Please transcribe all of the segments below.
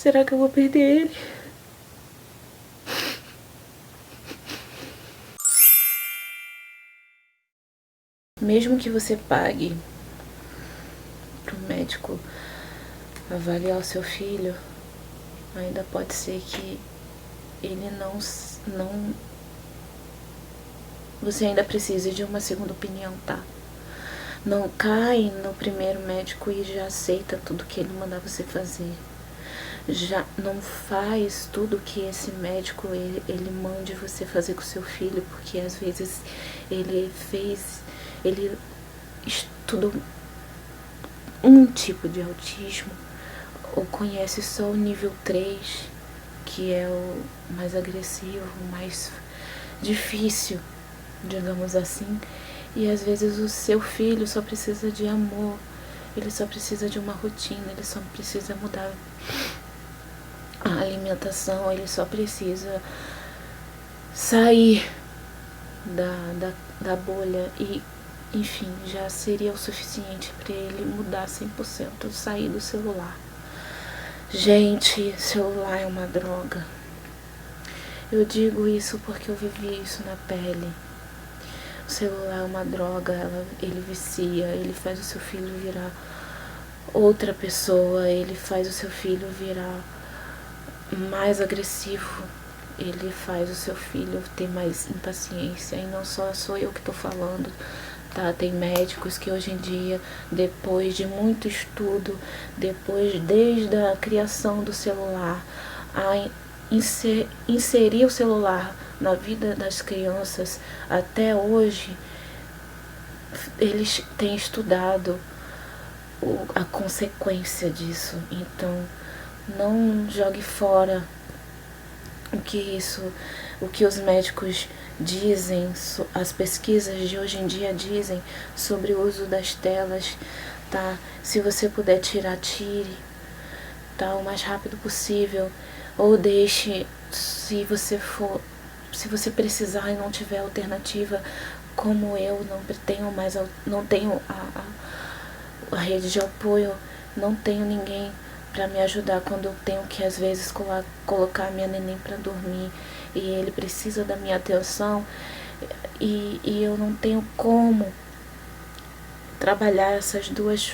Será que eu vou perder ele? Mesmo que você pague para o médico avaliar o seu filho, ainda pode ser que ele não você ainda precise de uma segunda opinião, tá? Não cai no primeiro médico e já aceita tudo que ele mandar você fazer. Já não faz tudo que esse médico ele mande você fazer com seu filho, porque às vezes ele estudou um tipo de autismo ou conhece só o nível 3, que é o mais agressivo, mais difícil, digamos assim. E às vezes o seu filho só precisa de amor, ele só precisa de uma rotina, ele só precisa mudar a alimentação, ele só precisa sair da bolha e, enfim, já seria o suficiente para ele mudar 100%, sair do celular. Gente, celular é uma droga. Eu digo isso porque eu vivi isso na pele. O celular é uma droga, ele vicia, ele faz o seu filho virar outra pessoa, ele faz o seu filho virar mais agressivo, ele faz o seu filho ter mais impaciência. E não só sou eu que tô falando, tá? Tem médicos que hoje em dia, depois de muito estudo, desde a criação do celular, a inserir o celular na vida das crianças até hoje, eles têm estudado a consequência disso. Então, não jogue fora o que os médicos dizem, as pesquisas de hoje em dia dizem sobre o uso das telas, tá? Se você puder tirar, tire, tá? O mais rápido possível. Ou deixe, se você precisar e não tiver alternativa, como eu não tenho a rede de apoio, não tenho ninguém para me ajudar quando eu tenho que às vezes colocar minha neném para dormir e ele precisa da minha atenção e eu não tenho como trabalhar essas duas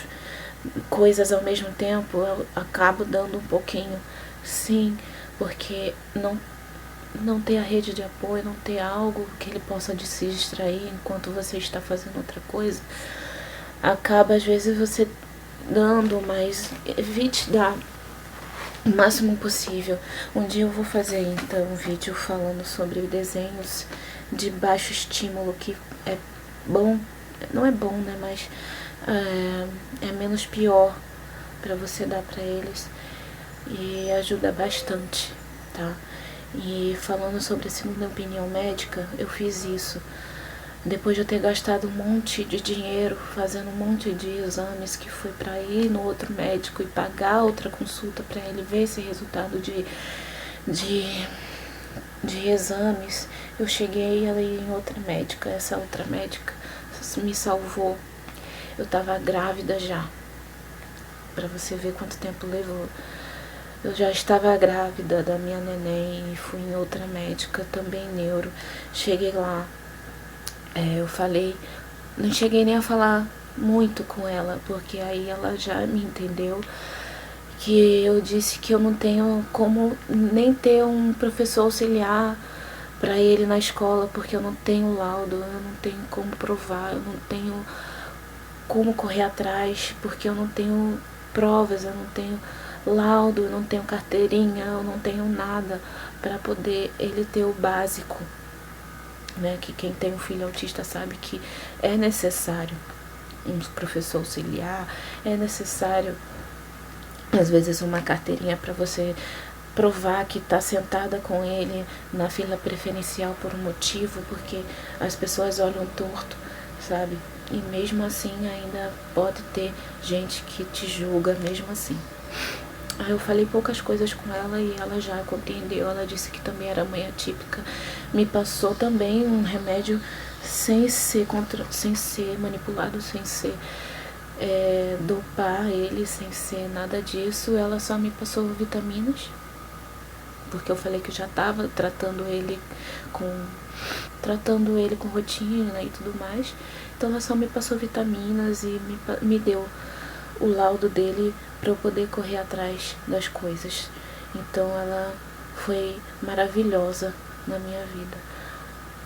coisas ao mesmo tempo. Eu acabo dando um pouquinho, sim, porque não ter a rede de apoio, não ter algo que ele possa se distrair enquanto você está fazendo outra coisa, acaba às vezes você dando, mas evite dar o máximo possível. Um dia eu vou fazer então um vídeo falando sobre desenhos de baixo estímulo, que é bom, não é bom, né, mas é menos pior para você dar para eles e ajuda bastante, tá? E falando sobre a segunda opinião médica, eu fiz isso depois de eu ter gastado um monte de dinheiro fazendo um monte de exames, que foi para ir no outro médico e pagar outra consulta para ele ver esse resultado de exames. Eu cheguei a ir em outra médica. Essa outra médica me salvou. Eu tava grávida já, para você ver quanto tempo levou. Eu já estava grávida da minha neném e fui em outra médica, também neuro. Cheguei lá, eu falei, não cheguei nem a falar muito com ela, porque aí ela já me entendeu, que eu disse que eu não tenho como nem ter um professor auxiliar para ele na escola, porque eu não tenho laudo, eu não tenho como provar, eu não tenho como correr atrás, porque eu não tenho provas, eu não tenho laudo, eu não tenho carteirinha, eu não tenho nada para poder ele ter o básico, né? Que quem tem um filho autista sabe que é necessário um professor auxiliar, é necessário às vezes uma carteirinha para você provar que está sentada com ele na fila preferencial por um motivo, porque as pessoas olham torto, sabe? E mesmo assim ainda pode ter gente que te julga mesmo assim. Aí eu falei poucas coisas com ela e ela já compreendeu. Ela disse que também era mãe atípica. Me passou também um remédio sem ser manipulado, sem ser dopar ele sem ser nada disso. Ela só me passou vitaminas, porque eu falei que eu já tava tratando ele com rotina e tudo mais. Então ela só me passou vitaminas e me deu o laudo dele para eu poder correr atrás das coisas. Então ela foi maravilhosa na minha vida,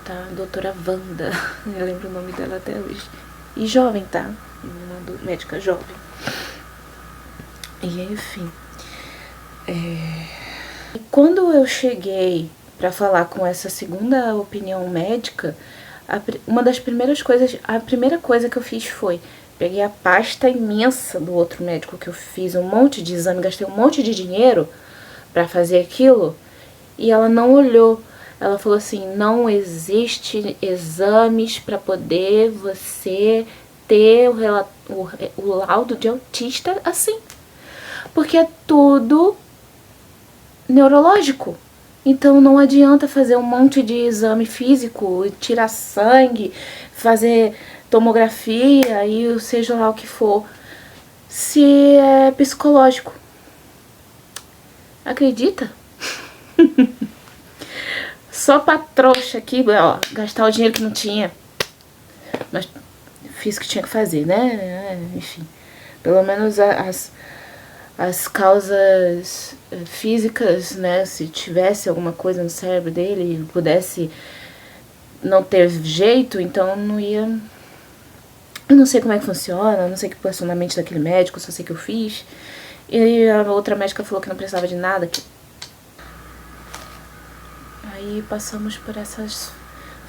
tá? Doutora Wanda, eu lembro o nome dela até hoje. E jovem, tá? Uma médica jovem. E enfim. Quando eu cheguei para falar com essa segunda opinião médica, uma das primeiras coisas, a primeira coisa que eu fiz foi peguei a pasta imensa do outro médico que eu fiz um monte de exame, gastei um monte de dinheiro para fazer aquilo, e ela não olhou. Ela falou assim: não existe exames para poder você ter o laudo de autista assim, porque é tudo neurológico. Então não adianta fazer um monte de exame físico, tirar sangue, fazer tomografia e seja lá o que for, se é psicológico. Acredita? Só pra trouxa aqui, ó, gastar o dinheiro que não tinha. Mas fiz o que tinha que fazer, né? Enfim, pelo menos as causas físicas, né? Se tivesse alguma coisa no cérebro dele e pudesse não ter jeito, então não ia. Eu não sei como é que funciona, não sei o que passou na mente daquele médico, só sei que eu fiz. E a outra médica falou que não precisava de nada. Aí passamos por essas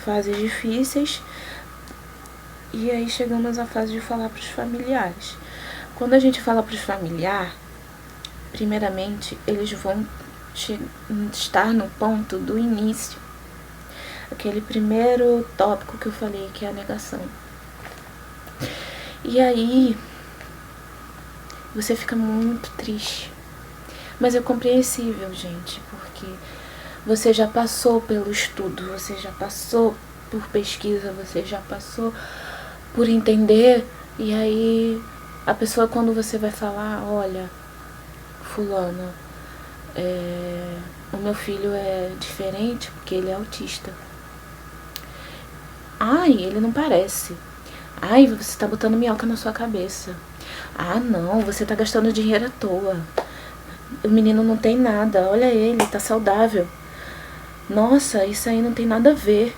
fases difíceis. E aí chegamos à fase de falar para os familiares. Quando a gente fala para os familiares, primeiramente eles vão estar no ponto do início. Aquele primeiro tópico que eu falei, que é a negação. E aí você fica muito triste. Mas é compreensível, gente, porque você já passou pelo estudo, você já passou por pesquisa, você já passou por entender. E aí a pessoa, quando você vai falar: olha, fulana, o meu filho é diferente porque ele é autista. Ai, ele não parece. Ai, você tá botando minhoca na sua cabeça. Ah, não, você tá gastando dinheiro à toa. O menino não tem nada, olha ele, tá saudável. Nossa, isso aí não tem nada a ver.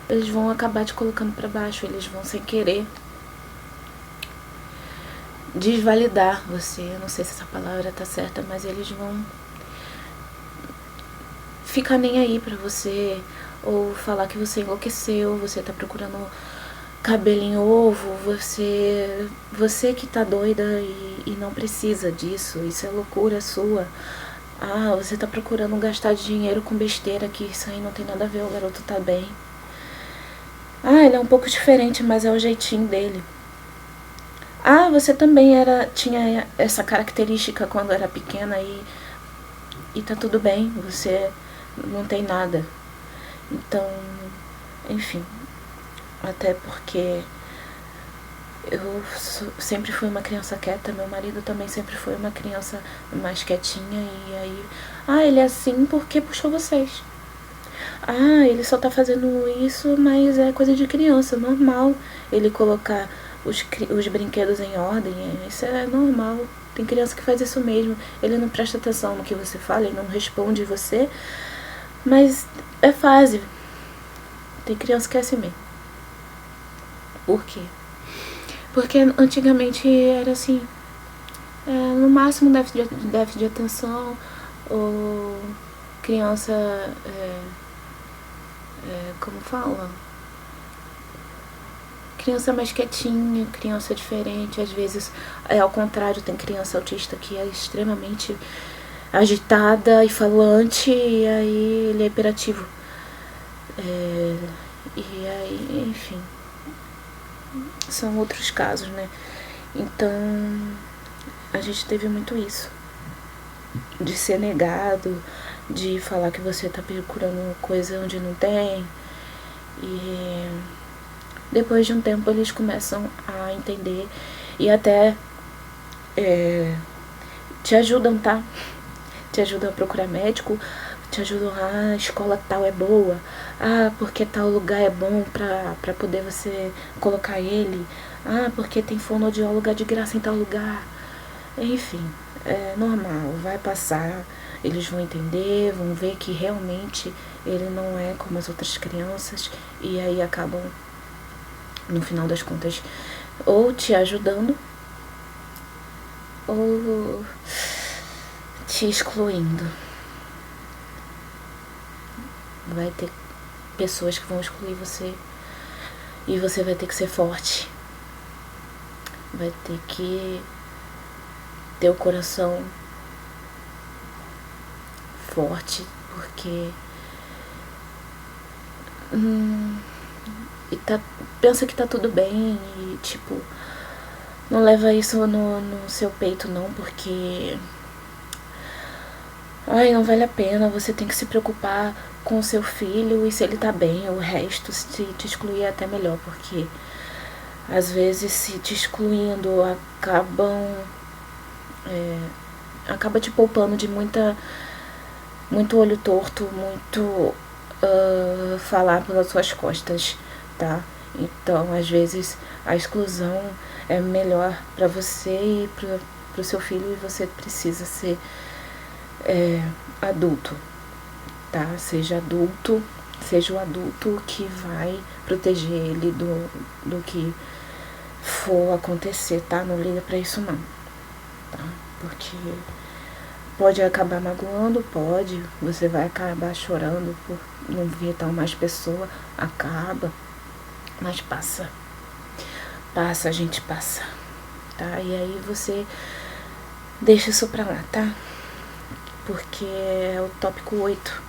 Eles vão acabar te colocando pra baixo, eles vão sem querer desvalidar você. Eu não sei se essa palavra tá certa, mas eles vão ficar nem aí pra você, ou falar que você enlouqueceu, você tá procurando cabelo em ovo, você que tá doida e não precisa disso, isso é loucura sua. Ah, você tá procurando gastar dinheiro com besteira, que isso aí não tem nada a ver, o garoto tá bem. Ah, ele é um pouco diferente, mas é o jeitinho dele. Ah, você também tinha essa característica quando era pequena e tá tudo bem, você não tem nada. Então, enfim, até porque eu sempre fui uma criança quieta, meu marido também sempre foi uma criança mais quietinha, e aí, ele é assim porque puxou vocês. Ah, ele só tá fazendo isso, mas é coisa de criança, normal ele colocar os brinquedos em ordem, isso é normal. Tem criança que faz isso mesmo, ele não presta atenção no que você fala, ele não responde você, mas é fase. Tem criança que é assim mesmo. Por quê? Porque antigamente era assim, no máximo déficit de atenção, ou criança, como fala? Criança mais quietinha, criança diferente. Às vezes ao contrário, tem criança autista que é extremamente agitada e falante, e aí ele é hiperativo. E aí, enfim, são outros casos, né? Então a gente teve muito isso, de ser negado, de falar que você tá procurando coisa onde não tem. E depois de um tempo eles começam a entender e até te ajudam, tá? Te ajudam a procurar médico, te ajudam, a escola tal é boa, porque tal lugar é bom pra poder você colocar ele, porque tem fonoaudióloga de graça em tal lugar. Enfim, é normal, vai passar, eles vão entender, vão ver que realmente ele não é como as outras crianças, e aí acabam, no final das contas, ou te ajudando ou te excluindo. Vai ter pessoas que vão excluir você e você vai ter que ser forte. Vai ter que ter o coração forte, porque pensa que tá tudo bem e tipo, não leva isso no seu peito não, porque não vale a pena, você tem que se preocupar com o seu filho e se ele tá bem, o resto, se te excluir é até melhor, porque às vezes se te excluindo acaba te poupando de muito olho torto, muito falar pelas suas costas, tá? Então, às vezes, a exclusão é melhor pra você e pro seu filho, e você precisa ser adulto, tá? Seja adulto, seja o adulto que vai proteger ele do que for acontecer, tá? Não liga pra isso não, tá? Porque pode acabar magoando, pode, você vai acabar chorando por não ver tal mais pessoa, acaba, mas passa, a gente passa, tá? E aí você deixa isso pra lá, tá? Porque é o tópico 8,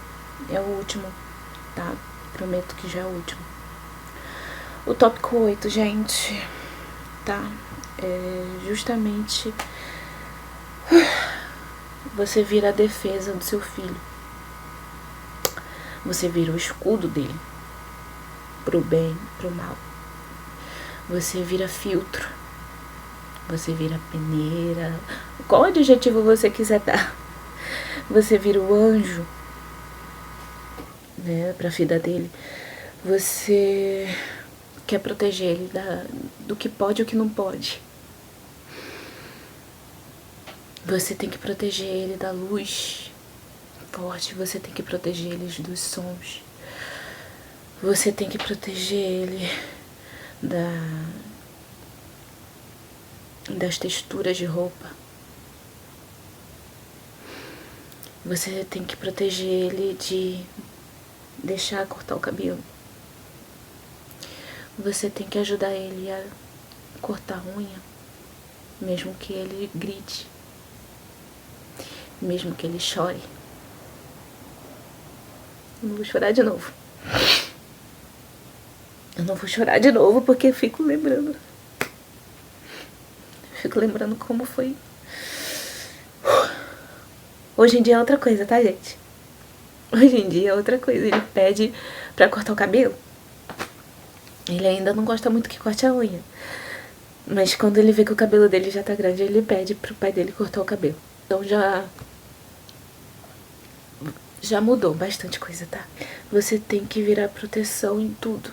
é o último, tá? Prometo que já é o último. O tópico 8, gente, tá? É justamente você vira a defesa do seu filho. Você vira o escudo dele, pro bem, pro mal. Você vira filtro. Você vira peneira. Qual adjetivo você quiser dar. Você vira o anjo, né, pra vida dele. Você quer proteger ele do que pode e o que não pode. Você tem que proteger ele da luz forte, você tem que proteger ele dos sons. Você tem que proteger ele das texturas de roupa. Você tem que proteger ele de deixar cortar o cabelo. Você tem que ajudar ele a cortar a unha, mesmo que ele grite, mesmo que ele chore. Eu não vou chorar de novo. Eu não vou chorar de novo porque eu fico lembrando. Fico lembrando como foi. Hoje em dia é outra coisa, tá, gente? Hoje em dia é outra coisa. Ele pede pra cortar o cabelo. Ele ainda não gosta muito que corte a unha. Mas quando ele vê que o cabelo dele já tá grande, ele pede pro pai dele cortar o cabelo. Então já mudou bastante coisa, tá? Você tem que virar proteção em tudo.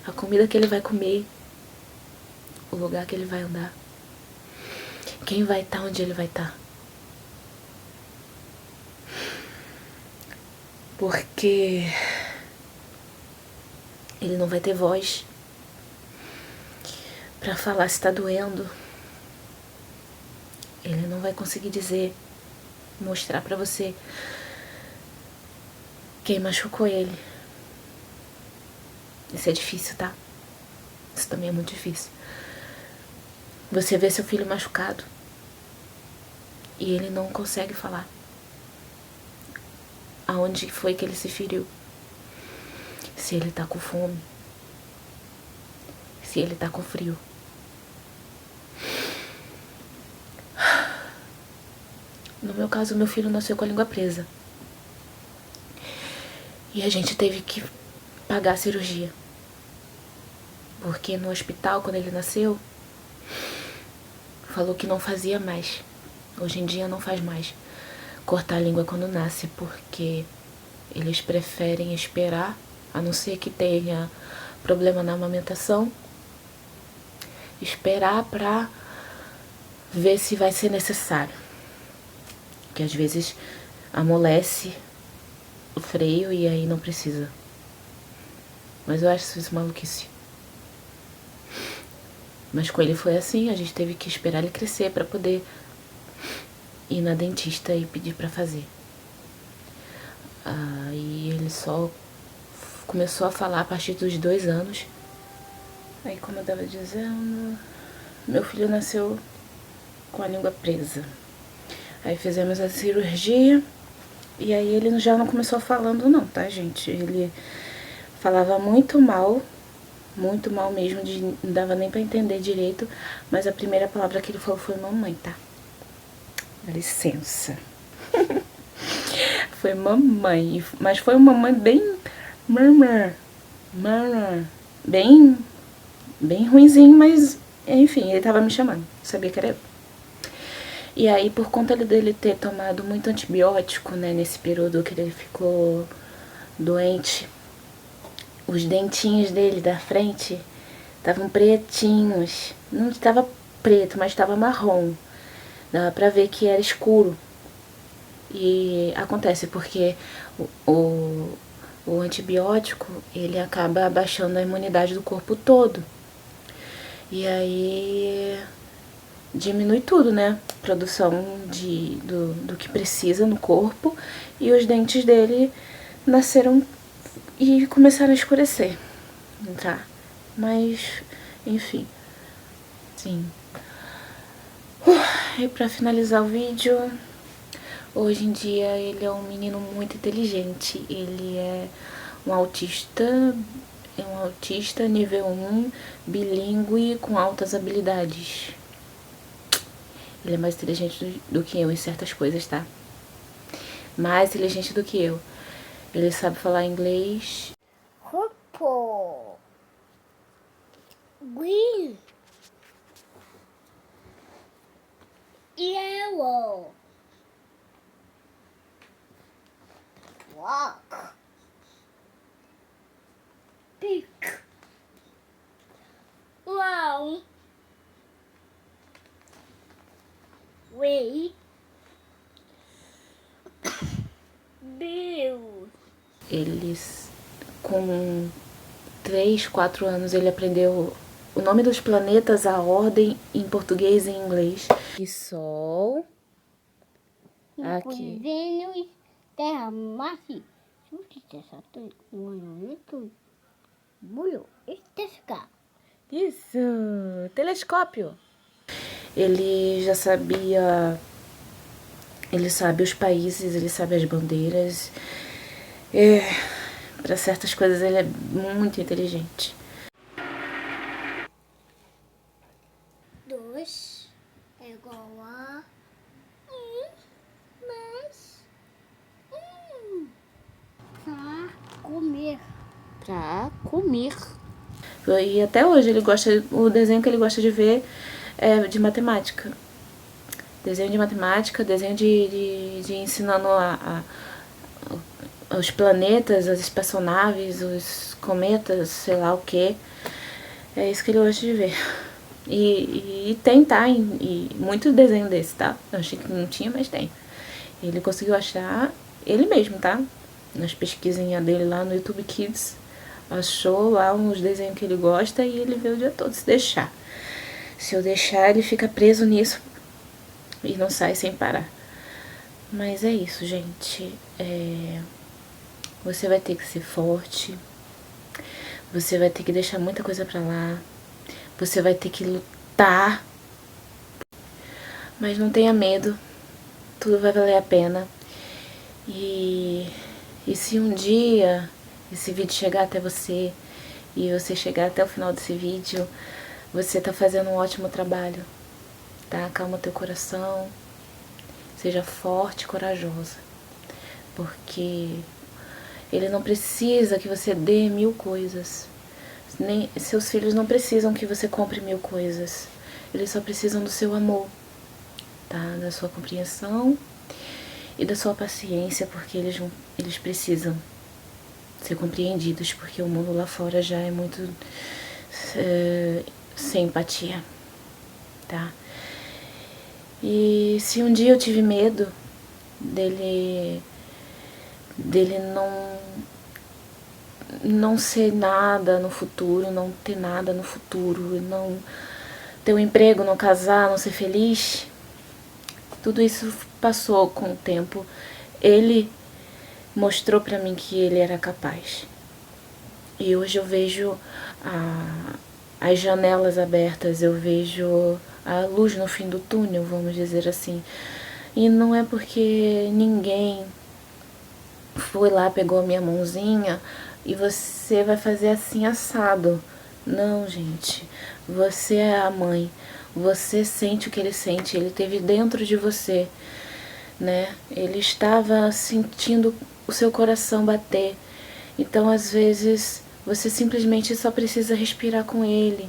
A comida que ele vai comer, o lugar que ele vai andar, quem vai estar onde ele vai estar. Porque ele não vai ter voz pra falar se tá doendo. Ele não vai conseguir dizer, mostrar pra você quem machucou ele. Isso é difícil, tá? Isso também é muito difícil. Você vê seu filho machucado e ele não consegue falar aonde foi que ele se feriu. Se ele tá com fome, se ele tá com frio. No meu caso, meu filho nasceu com a língua presa. E a gente teve que pagar a cirurgia. Porque no hospital, quando ele nasceu, falou que não fazia mais. Hoje em dia não faz mais cortar a língua quando nasce, porque eles preferem esperar, a não ser que tenha problema na amamentação, esperar pra ver se vai ser necessário. Que às vezes amolece o freio e aí não precisa. Mas eu acho isso maluquice. Mas com ele foi assim, a gente teve que esperar ele crescer pra poder ir na dentista e pedir pra fazer. Aí ele só começou a falar a partir dos 2 anos. Aí, como eu tava dizendo, meu filho nasceu com a língua presa. Aí fizemos a cirurgia e aí ele já não começou falando não, tá, gente? Ele falava muito mal mesmo, não dava nem pra entender direito, mas a primeira palavra que ele falou foi mamãe, tá? Dá licença. Foi mamãe, mas foi uma mamãe bem bem ruinzinho, mas enfim, ele tava me chamando, sabia que era eu. E aí, por conta dele ter tomado muito antibiótico, né, nesse período que ele ficou doente, os dentinhos dele da frente estavam pretinhos. Não estava preto, mas estava marrom. Dava pra ver que era escuro. E acontece porque o antibiótico, ele acaba abaixando a imunidade do corpo todo. E aí diminui tudo, né? Produção do que precisa no corpo. E os dentes dele nasceram e começaram a escurecer, tá? Mas, enfim, sim. E pra finalizar o vídeo, hoje em dia ele é um menino muito inteligente. Ele é um autista nível 1, bilíngue, com altas habilidades. Ele é mais inteligente do que eu em certas coisas, tá? Mais inteligente do que eu. Ele sabe falar inglês. Purple. Green. Yellow. Black. Pink. Brown. Red. Blue. Eles, com 3, 4 anos, ele aprendeu o nome dos planetas, a ordem em português e em inglês. E Sol. Aqui. Vênus, Terra, Marte, Júpiter, Saturno, Urano, Netuno, Plutão, Esca. Isso! Telescópio! Ele já sabia. Ele sabe os países, ele sabe as bandeiras. Para certas coisas ele é muito inteligente. 2 é igual a 1 mais 1 para comer. Pra comer. E até hoje ele gosta. O desenho que ele gosta de ver é de matemática. Desenho de matemática, desenho de ensinando os planetas, as espaçonaves, os cometas, sei lá o que. É isso que ele gosta de ver. E tem, tá? E muito desenho desse, tá? Eu achei que não tinha, mas tem. Ele conseguiu achar ele mesmo, tá? Nas pesquisinhas dele lá no YouTube Kids. Achou lá uns desenhos que ele gosta e ele vê o dia todo, se deixar. Se eu deixar, ele fica preso nisso e não sai sem parar. Mas é isso, gente. Você vai ter que ser forte. Você vai ter que deixar muita coisa pra lá. Você vai ter que lutar. Mas não tenha medo. Tudo vai valer a pena. E se um dia esse vídeo chegar até você e você chegar até o final desse vídeo, você tá fazendo um ótimo trabalho, tá? Calma teu coração, seja forte e corajosa, porque ele não precisa que você dê 1000 coisas, nem seus filhos não precisam que você compre 1000 coisas. Eles só precisam do seu amor, tá? Da sua compreensão e da sua paciência, porque eles precisam ser compreendidos, porque o mundo lá fora já é muito sem empatia, tá? E se um dia eu tive medo dele não ser nada no futuro, não ter nada no futuro, não ter um emprego, não casar, não ser feliz, tudo isso passou com o tempo. Ele mostrou pra mim que ele era capaz. E hoje eu vejo as janelas abertas, eu vejo a luz no fim do túnel, vamos dizer assim. E não é porque ninguém foi lá, pegou a minha mãozinha e você vai fazer assim assado. Não, gente. Você é a mãe. Você sente o que ele sente. Ele teve dentro de você, né? Ele estava sentindo o seu coração bater. Então, às vezes, você simplesmente só precisa respirar com ele.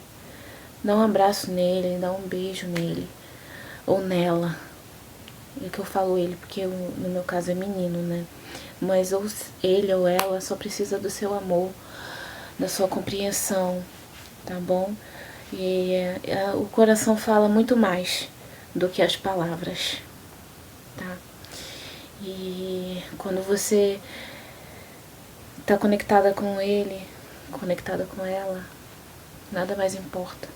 Dar um abraço nele, dar um beijo nele. Ou nela. É que eu falo ele, porque no meu caso é menino, né? Mas ou ele ou ela só precisa do seu amor, da sua compreensão, tá bom? E o coração fala muito mais do que as palavras, tá? E quando você tá conectada com ele, conectada com ela, nada mais importa.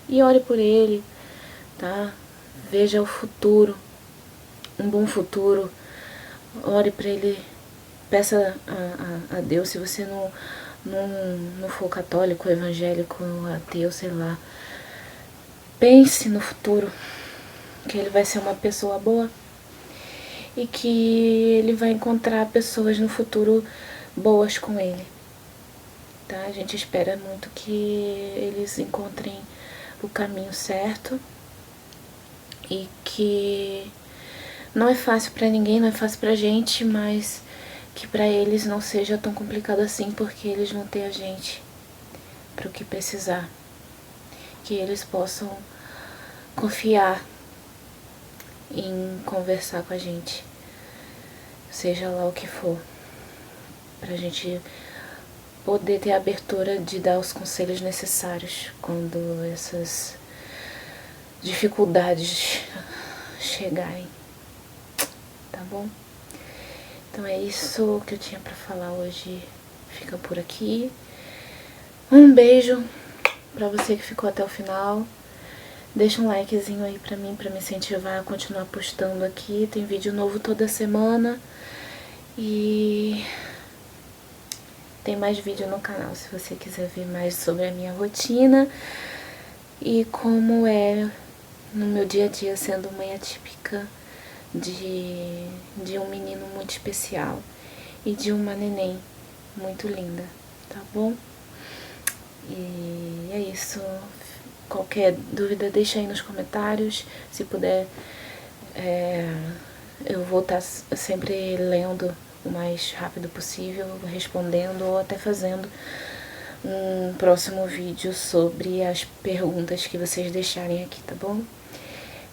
E ore por ele, tá? Veja o futuro, um bom futuro. Ore pra ele, peça a Deus, se você não for católico, evangélico, ateu, sei lá. Pense no futuro, que ele vai ser uma pessoa boa e que ele vai encontrar pessoas no futuro boas com ele, tá? A gente espera muito que eles encontrem o caminho certo e que não é fácil pra ninguém, não é fácil pra gente, mas que pra eles não seja tão complicado assim, porque eles vão ter a gente pro que precisar. Que eles possam confiar em conversar com a gente, seja lá o que for, pra gente poder ter a abertura de dar os conselhos necessários quando essas dificuldades chegarem, tá bom? Então é isso que eu tinha pra falar hoje, fica por aqui. Um beijo pra você que ficou até o final. Deixa um likezinho aí pra mim, pra me incentivar a continuar postando aqui. Tem vídeo novo toda semana. E tem mais vídeo no canal, se você quiser ver mais sobre a minha rotina e como é no meu dia a dia sendo mãe atípica de um menino muito especial e de uma neném muito linda, tá bom? E é isso. Qualquer dúvida deixa aí nos comentários. Se puder, eu vou estar sempre lendo o mais rápido possível, respondendo ou até fazendo um próximo vídeo sobre as perguntas que vocês deixarem aqui, tá bom?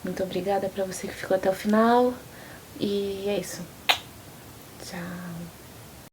Muito obrigada pra você que ficou até o final. E é isso. Tchau.